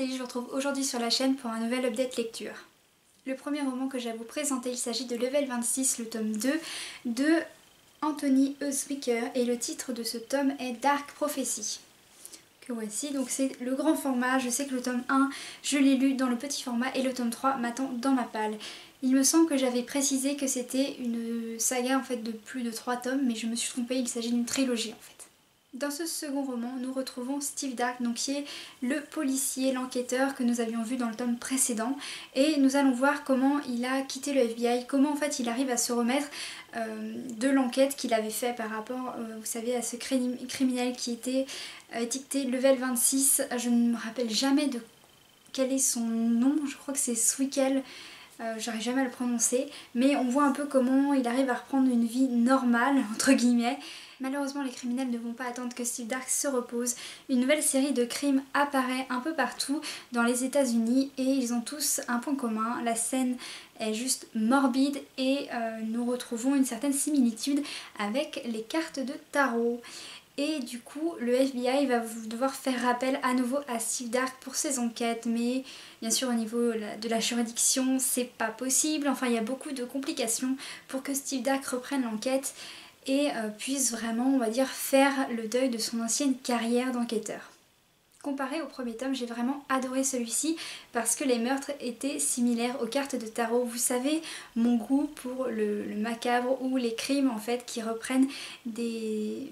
Salut, je vous retrouve aujourd'hui sur la chaîne pour un nouvel update lecture. Le premier roman que j'ai à vous présenter, il s'agit de Level 26, le tome 2 de Anthony E. Zwicker et le titre de ce tome est Dark Prophecy. Que voici, donc c'est le grand format, je sais que le tome 1 je l'ai lu dans le petit format et le tome 3 m'attend dans ma palle. Il me semble que j'avais précisé que c'était une saga en fait de plus de 3 tomes, mais je me suis trompée, il s'agit d'une trilogie en fait. Dans ce second roman, nous retrouvons Steve Dark, donc qui est le policier, l'enquêteur que nous avions vu dans le tome précédent. Et nous allons voir comment il a quitté le FBI, comment en fait il arrive à se remettre de l'enquête qu'il avait fait par rapport, vous savez, à ce criminel qui était étiqueté Level 26. Je ne me rappelle jamais de quel est son nom, je crois que c'est Swickel. J'arrive jamais à le prononcer, mais on voit un peu comment il arrive à reprendre une vie normale, entre guillemets. Malheureusement, les criminels ne vont pas attendre que Steve Dark se repose. Une nouvelle série de crimes apparaît un peu partout dans les États-Unis et ils ont tous un point commun. La scène est juste morbide et nous retrouvons une certaine similitude avec les cartes de tarot. Et du coup, le FBI va devoir faire appel à nouveau à Steve Dark pour ses enquêtes, mais bien sûr au niveau de la juridiction, c'est pas possible. Enfin, il y a beaucoup de complications pour que Steve Dark reprenne l'enquête et puisse vraiment, on va dire, faire le deuil de son ancienne carrière d'enquêteur. Comparé au premier tome, j'ai vraiment adoré celui-ci parce que les meurtres étaient similaires aux cartes de tarot. Vous savez, mon goût pour le macabre ou les crimes en fait qui reprennent des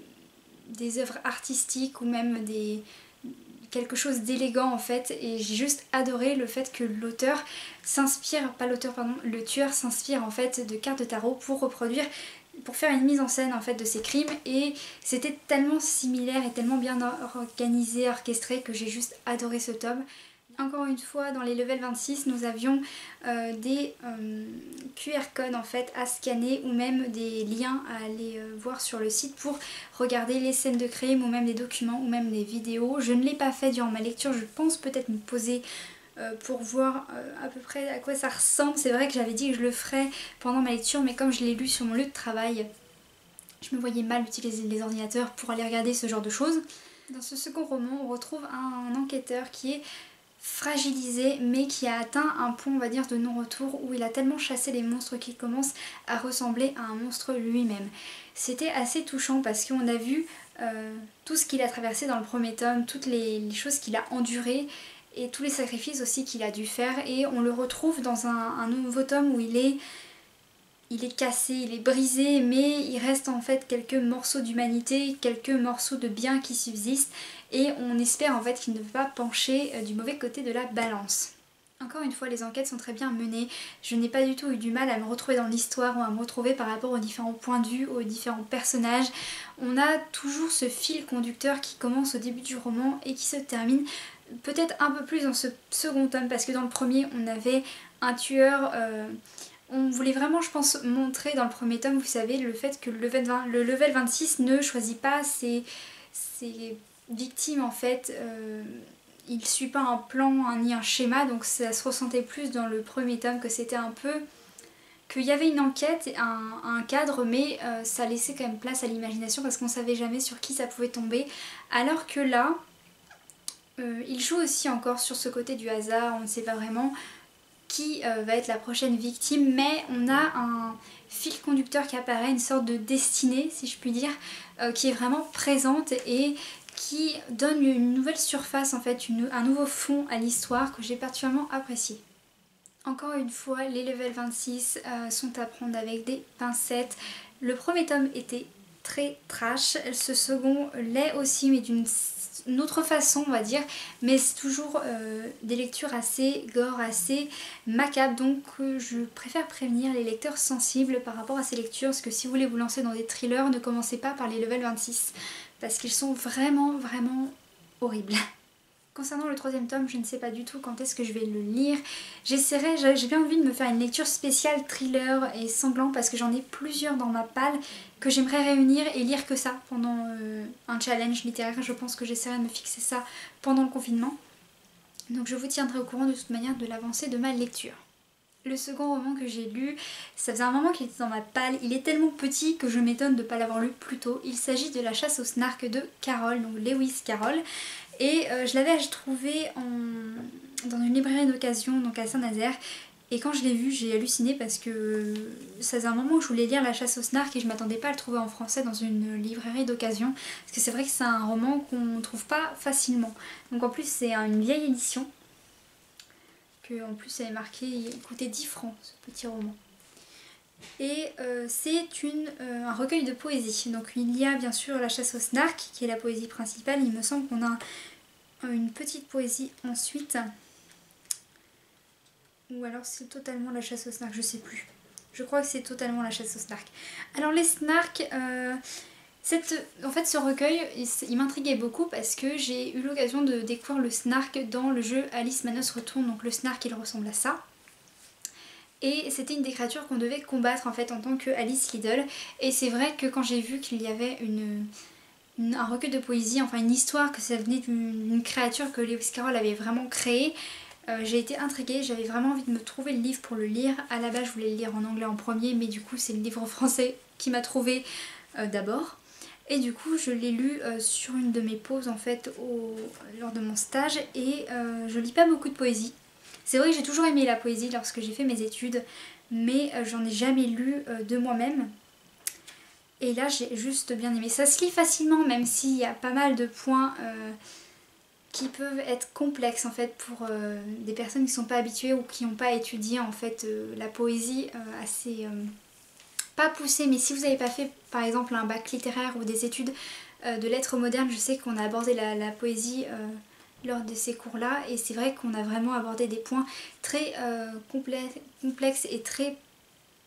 œuvres artistiques ou même quelque chose d'élégant en fait, et j'ai juste adoré le fait que l'auteur s'inspire, pas l'auteur pardon, le tueur s'inspire en fait de cartes de tarot pour reproduire, pour faire une mise en scène en fait de ces crimes, et c'était tellement similaire et tellement bien organisé, orchestré que j'ai juste adoré ce tome. Encore une fois, dans les levels 26, nous avions des QR codes en fait à scanner ou même des liens à aller voir sur le site pour regarder les scènes de crime ou même des documents ou même des vidéos. Je ne l'ai pas fait durant ma lecture, je pense peut-être me poser pour voir à peu près à quoi ça ressemble. C'est vrai que j'avais dit que je le ferais pendant ma lecture, mais comme je l'ai lu sur mon lieu de travail, je me voyais mal utiliser les ordinateurs pour aller regarder ce genre de choses. Dans ce second roman, on retrouve un enquêteur qui est fragilisé mais qui a atteint un point on va dire de non-retour où il a tellement chassé les monstres qu'il commence à ressembler à un monstre lui-même. C'était assez touchant parce qu'on a vu tout ce qu'il a traversé dans le premier tome, toutes les choses qu'il a endurées et tous les sacrifices aussi qu'il a dû faire, et on le retrouve dans un nouveau tome où il est cassé, il est brisé, mais il reste en fait quelques morceaux d'humanité, quelques morceaux de bien qui subsistent, et on espère en fait qu'il ne va pas pencher du mauvais côté de la balance. Encore une fois, les enquêtes sont très bien menées, je n'ai pas du tout eu du mal à me retrouver dans l'histoire ou à me retrouver par rapport aux différents points de vue, aux différents personnages. On a toujours ce fil conducteur qui commence au début du roman et qui se termine peut-être un peu plus dans ce second tome, parce que dans le premier on avait un tueur... On voulait vraiment, je pense, montrer dans le premier tome, vous savez, le fait que le level 26 ne choisit pas ses victimes en fait. Il ne suit pas un plan ni un schéma, donc ça se ressentait plus dans le premier tome que c'était un peu... qu'il y avait une enquête, un cadre, mais ça laissait quand même place à l'imagination parce qu'on ne savait jamais sur qui ça pouvait tomber. Alors que là, il joue aussi encore sur ce côté du hasard, on ne sait pas vraiment qui va être la prochaine victime, mais on a un fil conducteur qui apparaît, une sorte de destinée si je puis dire, qui est vraiment présente et qui donne une nouvelle surface en fait, un nouveau fond à l'histoire que j'ai particulièrement apprécié. Encore une fois, les levels 26 sont à prendre avec des pincettes. Le premier tome était très trash, ce second l'est aussi, mais d'une autre façon on va dire, mais c'est toujours des lectures assez gore, assez macabres, donc je préfère prévenir les lecteurs sensibles par rapport à ces lectures, parce que si vous voulez vous lancer dans des thrillers, ne commencez pas par les levels 26 parce qu'ils sont vraiment horribles. Concernant le troisième tome, je ne sais pas du tout quand est-ce que je vais le lire. J'ai bien envie de me faire une lecture spéciale thriller et sanglant parce que j'en ai plusieurs dans ma palle que j'aimerais réunir et lire que ça pendant un challenge littéraire. Je pense que j'essaierai de me fixer ça pendant le confinement. Donc je vous tiendrai au courant de toute manière de l'avancée de ma lecture. Le second roman que j'ai lu, ça faisait un moment qu'il était dans ma palle, il est tellement petit que je m'étonne de ne pas l'avoir lu plus tôt. Il s'agit de La chasse au snark de Carol, donc Lewis Carroll. Et je l'avais trouvé dans une librairie d'occasion, donc à Saint-Nazaire. Et quand je l'ai vu, j'ai halluciné parce que ça faisait un moment où je voulais lire La chasse au snark et je m'attendais pas à le trouver en français dans une librairie d'occasion. Parce que c'est vrai que c'est un roman qu'on ne trouve pas facilement. Donc en plus c'est une vieille édition. Que en plus elle est marqué, il coûtait 10 francs ce petit roman. Et c'est un recueil de poésie. Donc il y a bien sûr La chasse au snark qui est la poésie principale. Il me semble qu'on a une petite poésie ensuite. Ou alors c'est totalement La chasse au snark, je sais plus. Je crois que c'est totalement La chasse au snark. Alors les snarks, en fait ce recueil, il m'intriguait beaucoup parce que j'ai eu l'occasion de découvrir le snark dans le jeu Alice Manos Retourne. Donc le snark il ressemble à ça. Et c'était une des créatures qu'on devait combattre en fait en tant que Alice Liddell. Et c'est vrai que quand j'ai vu qu'il y avait un recueil de poésie, enfin une histoire, que ça venait d'une créature que Lewis Carroll avait vraiment créée, j'ai été intriguée, j'avais vraiment envie de me trouver le livre pour le lire. À la base je voulais le lire en anglais en premier, mais du coup c'est le livre en français qui m'a trouvé d'abord. Et du coup je l'ai lu sur une de mes pauses en fait lors de mon stage et je lis pas beaucoup de poésie. C'est vrai que j'ai toujours aimé la poésie lorsque j'ai fait mes études, mais j'en ai jamais lu de moi-même. Et là j'ai juste bien aimé. Ça se lit facilement même s'il y a pas mal de points qui peuvent être complexes en fait pour des personnes qui ne sont pas habituées ou qui n'ont pas étudié en fait la poésie assez pas poussée. Mais si vous n'avez pas fait par exemple un bac littéraire ou des études de lettres modernes, je sais qu'on a abordé la poésie lors de ces cours là et c'est vrai qu'on a vraiment abordé des points très complexes et très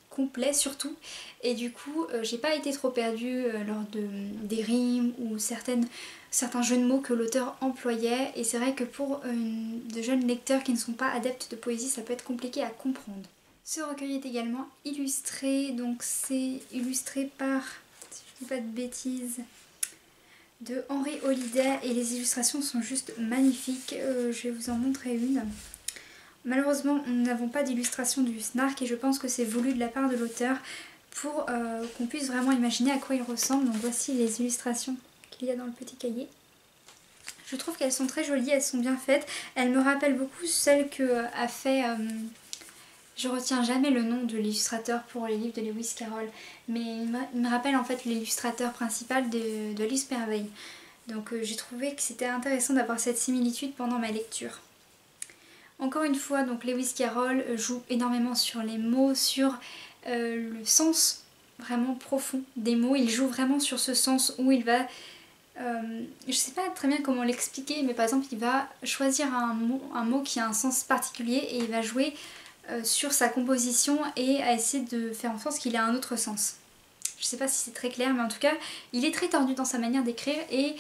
complets surtout, et du coup j'ai pas été trop perdue lors des rimes ou certains jeux de mots que l'auteur employait, et c'est vrai que pour de jeunes lecteurs qui ne sont pas adeptes de poésie ça peut être compliqué à comprendre. Ce recueil est également illustré, donc c'est illustré par, si je dis pas de bêtises, de Henry Holiday et les illustrations sont juste magnifiques. Je vais vous en montrer une. Malheureusement nous n'avons pas d'illustration du snark et je pense que c'est voulu de la part de l'auteur pour qu'on puisse vraiment imaginer à quoi il ressemble. Donc voici les illustrations qu'il y a dans le petit cahier. Je trouve qu'elles sont très jolies, elles sont bien faites. Elles me rappellent beaucoup celles que a fait... je retiens jamais le nom de l'illustrateur pour les livres de Lewis Carroll, mais il me rappelle en fait l'illustrateur principal de Alice Merveille. Donc j'ai trouvé que c'était intéressant d'avoir cette similitude pendant ma lecture. Encore une fois, donc Lewis Carroll joue énormément sur les mots, sur le sens vraiment profond des mots. Il joue vraiment sur ce sens où il va... je sais pas très bien comment l'expliquer, mais par exemple il va choisir un mot qui a un sens particulier et il va jouer sur sa composition et à essayer de faire en sorte qu'il ait un autre sens. Je sais pas si c'est très clair, mais en tout cas il est très tordu dans sa manière d'écrire et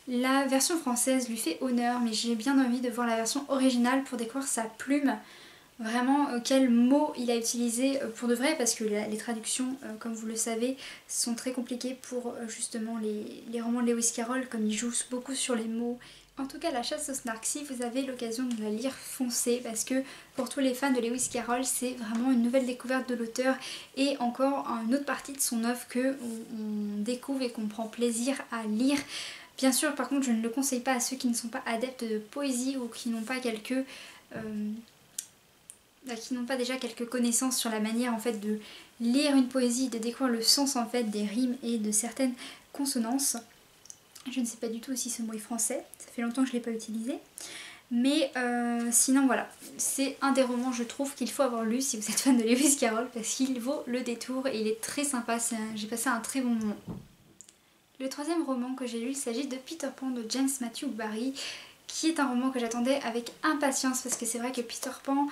la version française lui fait honneur, mais j'ai bien envie de voir la version originale pour découvrir sa plume, vraiment quels mots il a utilisé pour de vrai, parce que les traductions, comme vous le savez, sont très compliquées pour justement les romans de Lewis Carroll, comme il joue beaucoup sur les mots. En tout cas, La chasse au snark, si vous avez l'occasion de la lire, foncez, parce que pour tous les fans de Lewis Carroll, c'est vraiment une nouvelle découverte de l'auteur et encore une autre partie de son œuvre que on découvre et qu'on prend plaisir à lire. Bien sûr, par contre, je ne le conseille pas à ceux qui ne sont pas adeptes de poésie ou qui n'ont pas déjà quelques connaissances sur la manière en fait de lire une poésie, de découvrir le sens en fait des rimes et de certaines consonances. Je ne sais pas du tout si ce mot est français, ça fait longtemps que je ne l'ai pas utilisé. Mais sinon voilà, c'est un des romans je trouve qu'il faut avoir lu si vous êtes fan de Lewis Carroll parce qu'il vaut le détour et il est très sympa, j'ai passé un très bon moment. Le troisième roman que j'ai lu, il s'agit de Peter Pan de James Matthew Barrie, qui est un roman que j'attendais avec impatience parce que c'est vrai que Peter Pan,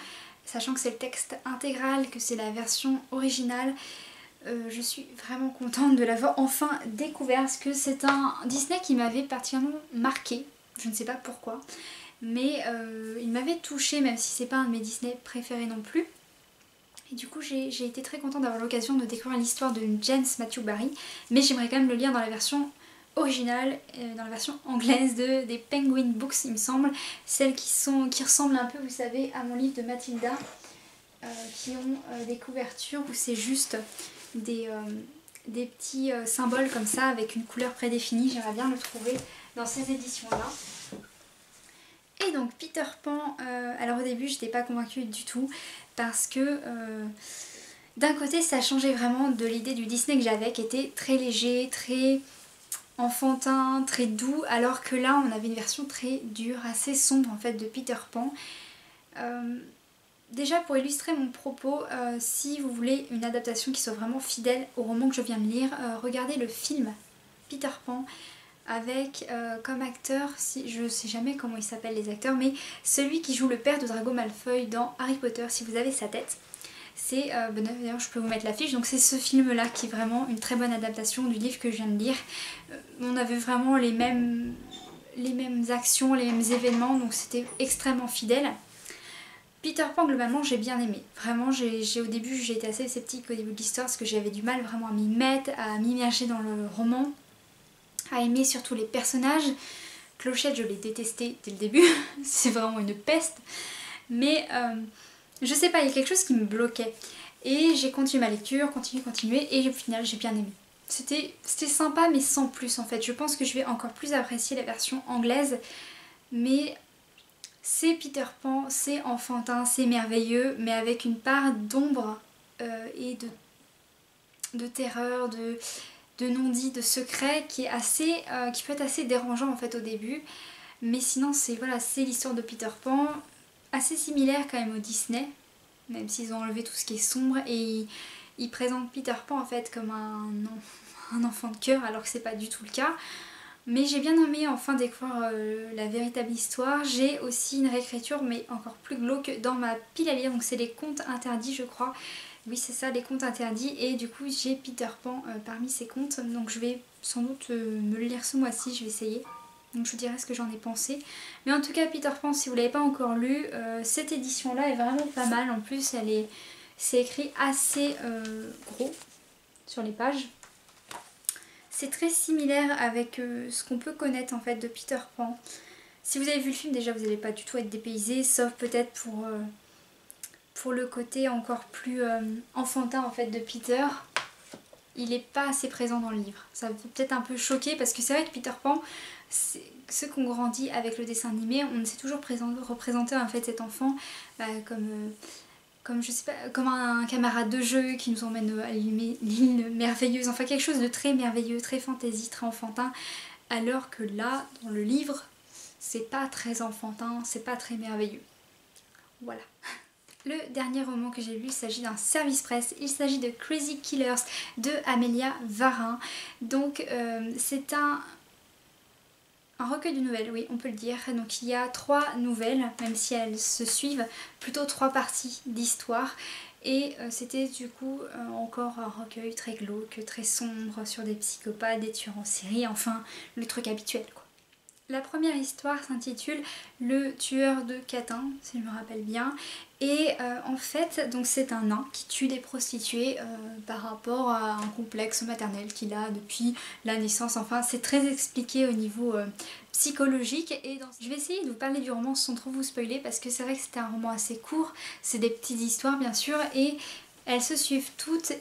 sachant que c'est le texte intégral, que c'est la version originale, je suis vraiment contente de l'avoir enfin découvert parce que c'est un Disney qui m'avait particulièrement marqué, je ne sais pas pourquoi, mais il m'avait touchée même si c'est pas un de mes Disney préférés non plus. Et du coup j'ai été très contente d'avoir l'occasion de découvrir l'histoire de James Matthew Barrie, mais j'aimerais quand même le lire dans la version originale, dans la version anglaise des Penguin Books il me semble, celles qui ressemblent un peu vous savez à mon livre de Mathilda. qui ont des couvertures où c'est juste des petits symboles comme ça avec une couleur prédéfinie. J'aimerais bien le trouver dans ces éditions-là. Et donc Peter Pan, alors au début j'étais pas convaincue du tout parce que d'un côté ça changeait vraiment de l'idée du Disney que j'avais qui était très léger, très enfantin, très doux, alors que là on avait une version très dure, assez sombre en fait de Peter Pan. Déjà pour illustrer mon propos, si vous voulez une adaptation qui soit vraiment fidèle au roman que je viens de lire, regardez le film Peter Pan avec comme acteur, je sais jamais comment ils s'appellent les acteurs, mais celui qui joue le père de Drago Malfoy dans Harry Potter, si vous avez sa tête. C'est, d'ailleurs je peux vous mettre l'affiche, donc c'est ce film là qui est vraiment une très bonne adaptation du livre que je viens de lire. On avait vraiment les mêmes actions, les mêmes événements, donc c'était extrêmement fidèle. Peter Pan globalement j'ai bien aimé, vraiment au début j'ai été assez sceptique au début de l'histoire parce que j'avais du mal vraiment à m'y mettre, à m'immerger dans le roman, à aimer surtout les personnages. Clochette je l'ai détesté dès le début, c'est vraiment une peste, mais je sais pas, il y a quelque chose qui me bloquait et j'ai continué ma lecture, continué et au final j'ai bien aimé. C'était sympa mais sans plus en fait, je pense que je vais encore plus apprécier la version anglaise, mais c'est Peter Pan, c'est enfantin, c'est merveilleux, mais avec une part d'ombre et de terreur, de non-dit, de secret qui peut être assez dérangeant en fait au début. Mais sinon c'est l'histoire de Peter Pan, assez similaire quand même au Disney, même s'ils ont enlevé tout ce qui est sombre et ils présentent Peter Pan en fait comme un enfant de cœur alors que c'est pas du tout le cas. Mais j'ai bien aimé enfin découvrir la véritable histoire. J'ai aussi une réécriture mais encore plus glauque dans ma pile à lire, donc c'est les contes interdits je crois. Oui c'est ça, les contes interdits, et du coup j'ai Peter Pan parmi ces contes, donc je vais sans doute me le lire ce mois-ci, je vais essayer. Donc je vous dirai ce que j'en ai pensé. Mais en tout cas Peter Pan, si vous ne l'avez pas encore lu, cette édition là est vraiment pas mal. En plus c'est écrit assez gros sur les pages. C'est très similaire avec ce qu'on peut connaître en fait de Peter Pan. Si vous avez vu le film déjà vous n'allez pas du tout être dépaysé, sauf peut-être pour le côté encore plus enfantin en fait de Peter. Il n'est pas assez présent dans le livre. Ça peut peut-être un peu choquer parce que c'est vrai que Peter Pan, ceux qui ont grandi avec le dessin animé, on s'est toujours représenté en fait cet enfant comme je sais pas, comme un camarade de jeu qui nous emmène à l'île merveilleuse, enfin quelque chose de très merveilleux, très fantaisie, très enfantin, alors que là, dans le livre, c'est pas très enfantin, c'est pas très merveilleux. Voilà. Le dernier roman que j'ai lu, il s'agit d'un service presse, il s'agit de Crazy Killers de Amélia Varin. Donc c'est un recueil de nouvelles, oui on peut le dire. Donc il y a 3 nouvelles, même si elles se suivent, plutôt 3 parties d'histoire. Et c'était du coup encore un recueil très glauque, très sombre, sur des psychopathes, des tueurs en série, enfin le truc habituel quoi. La première histoire s'intitule Le tueur de Catin, si je me rappelle bien. Et en fait, donc c'est un nain qui tue des prostituées par rapport à un complexe maternel qu'il a depuis la naissance. Enfin, c'est très expliqué au niveau psychologique. Et je vais essayer de vous parler du roman sans trop vous spoiler parce que c'est vrai que c'était un roman assez court. C'est des petites histoires bien sûr et elles se suivent toutes.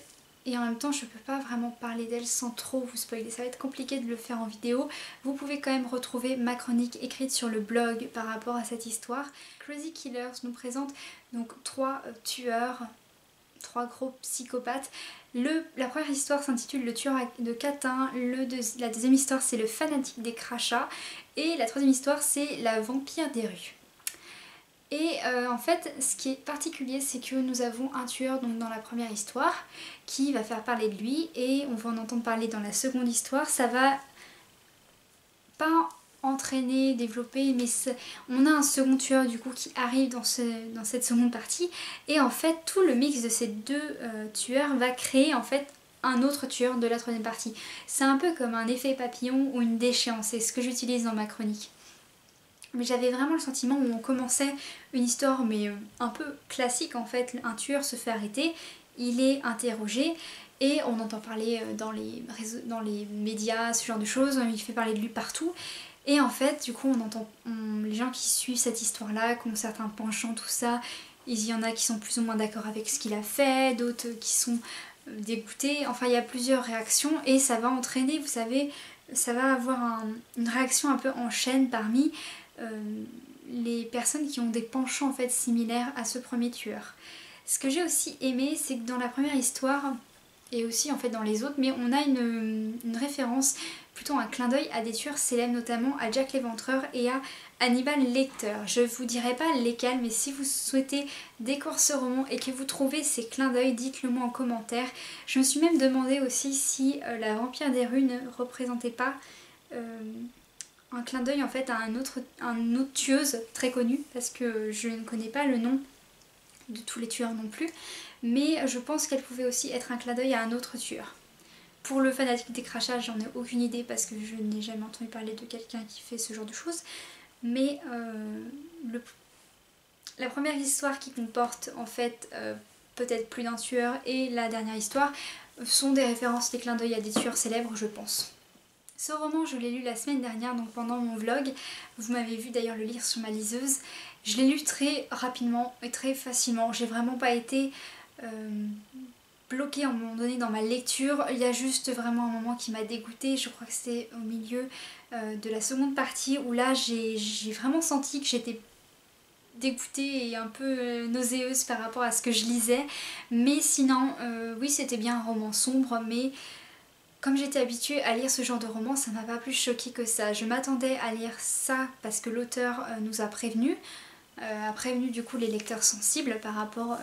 Et en même temps je peux pas vraiment parler d'elle sans trop vous spoiler, ça va être compliqué de le faire en vidéo. Vous pouvez quand même retrouver ma chronique écrite sur le blog par rapport à cette histoire. Crazy Killers nous présente donc 3 tueurs, 3 gros psychopathes. La première histoire s'intitule Le tueur de Catin, la deuxième histoire c'est Le fanatique des crachats et la troisième histoire c'est La vampire des rues. Et en fait, ce qui est particulier, c'est que nous avons un tueur donc, dans la première histoire qui va faire parler de lui et on va en entendre parler dans la seconde histoire. Ça va pas entraîner, développer, mais on a un second tueur du coup qui arrive dans cette seconde partie et en fait tout le mix de ces 2 tueurs va créer en fait un autre tueur de la troisième partie. C'est un peu comme un effet papillon ou une déchéance, c'est ce que j'utilise dans ma chronique. Mais j'avais vraiment le sentiment où on commençait une histoire mais un peu classique en fait, un tueur se fait arrêter, il est interrogé et on entend parler dans les médias, ce genre de choses, il fait parler de lui partout et en fait du coup on entend les gens qui suivent cette histoire là, qui ont certains penchants tout ça, Il y en a qui sont plus ou moins d'accord avec ce qu'il a fait, d'autres qui sont dégoûtés. Enfin, il y a plusieurs réactions et ça va entraîner, vous savez, ça va avoir une réaction un peu en chaîne parmi les personnes qui ont des penchants en fait similaires à ce premier tueur. Ce que j'ai aussi aimé, c'est que dans la première histoire, et aussi en fait dans les autres, mais on a une référence, plutôt un clin d'œil à des tueurs célèbres, notamment à Jack l'Éventreur et à Hannibal Lecter. Je vous dirai pas lesquels, mais si vous souhaitez découvrir ce roman et que vous trouvez ces clins d'œil, dites-le moi en commentaire. Je me suis même demandé aussi si la vampire des rues ne représentait pas un clin d'œil en fait à une autre tueuse très connue, parce que je ne connais pas le nom de tous les tueurs non plus, mais je pense qu'elle pouvait aussi être un clin d'œil à un autre tueur. Pour le fanatique des crachages, j'en ai aucune idée parce que je n'ai jamais entendu parler de quelqu'un qui fait ce genre de choses, mais la première histoire qui comporte en fait peut-être plus d'un tueur et la dernière histoire sont des références, des clins d'œil à des tueurs célèbres, je pense. Ce roman, je l'ai lu la semaine dernière, donc pendant mon vlog. Vous m'avez vu d'ailleurs le lire sur ma liseuse. Je l'ai lu très rapidement et très facilement. J'ai vraiment pas été bloquée à un moment donné dans ma lecture. Il y a juste vraiment un moment qui m'a dégoûtée. Je crois que c'est au milieu de la seconde partie où là j'ai vraiment senti que j'étais dégoûtée et un peu nauséeuse par rapport à ce que je lisais. Mais sinon, oui, c'était bien un roman sombre, mais comme j'étais habituée à lire ce genre de roman, ça m'a pas plus choquée que ça. Je m'attendais à lire ça parce que l'auteur nous a prévenu du coup les lecteurs sensibles par rapport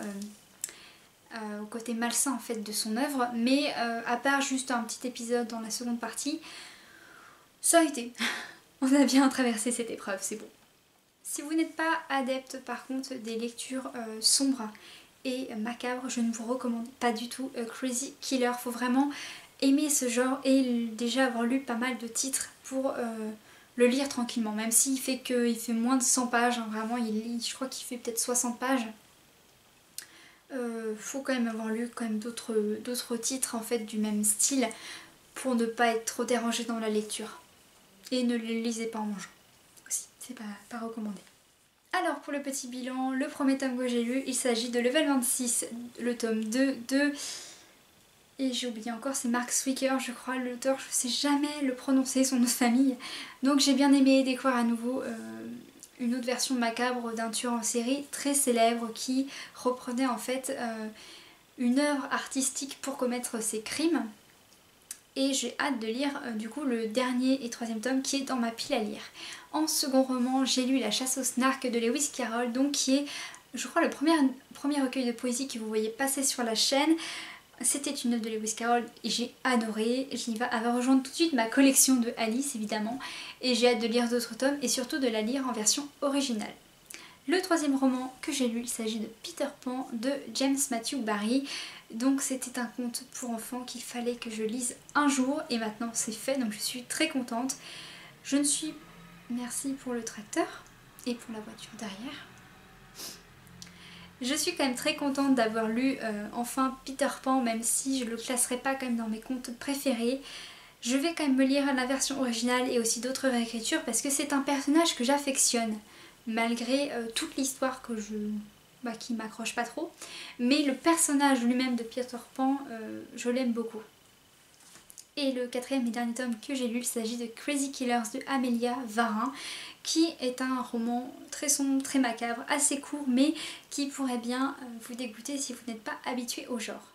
au côté malsain en fait de son œuvre, mais à part juste un petit épisode dans la seconde partie, ça a été. On a bien traversé cette épreuve, c'est bon. Si vous n'êtes pas adepte par contre des lectures sombres et macabres, je ne vous recommande pas du tout Crazy Killer. Faut vraiment aimer ce genre et déjà avoir lu pas mal de titres pour le lire tranquillement, même s'il fait moins de 100 pages, hein, vraiment je crois qu'il fait peut-être 60 pages. Faut quand même avoir lu quand même d'autres titres en fait du même style pour ne pas être trop dérangé dans la lecture. Et ne le lisez pas en mangeant aussi, c'est pas recommandé. Alors pour le petit bilan, le premier tome que j'ai lu, il s'agit de Level 26, le tome 2 de... Et j'ai oublié encore, c'est Mark Swicker, je crois, l'auteur, je sais jamais le prononcer, son nom de famille. Donc j'ai bien aimé découvrir à nouveau une autre version macabre d'un tueur en série très célèbre qui reprenait en fait une œuvre artistique pour commettre ses crimes. Et j'ai hâte de lire du coup le dernier et troisième tome qui est dans ma pile à lire. En second roman, j'ai lu La chasse aux snarks de Lewis Carroll, donc qui est, je crois, le premier recueil de poésie que vous voyez passer sur la chaîne. C'était une œuvre de Lewis Carroll et j'ai adoré. Elle va rejoindre tout de suite ma collection de Alice évidemment. Et j'ai hâte de lire d'autres tomes et surtout de la lire en version originale. Le troisième roman que j'ai lu, il s'agit de Peter Pan de James Matthew Barrie. Donc c'était un conte pour enfants qu'il fallait que je lise un jour et maintenant c'est fait, donc je suis très contente. Merci pour le tracteur et pour la voiture derrière. Je suis quand même très contente d'avoir lu enfin Peter Pan, même si je le classerai pas quand même dans mes contes préférés. Je vais quand même me lire la version originale et aussi d'autres réécritures parce que c'est un personnage que j'affectionne, malgré toute l'histoire qui m'accroche pas trop. Mais le personnage lui-même de Peter Pan, je l'aime beaucoup. Et le quatrième et dernier tome que j'ai lu, il s'agit de Crazy Killers de Amélia Varin, qui est un roman très sombre, très macabre, assez court, mais qui pourrait bien vous dégoûter si vous n'êtes pas habitué au genre.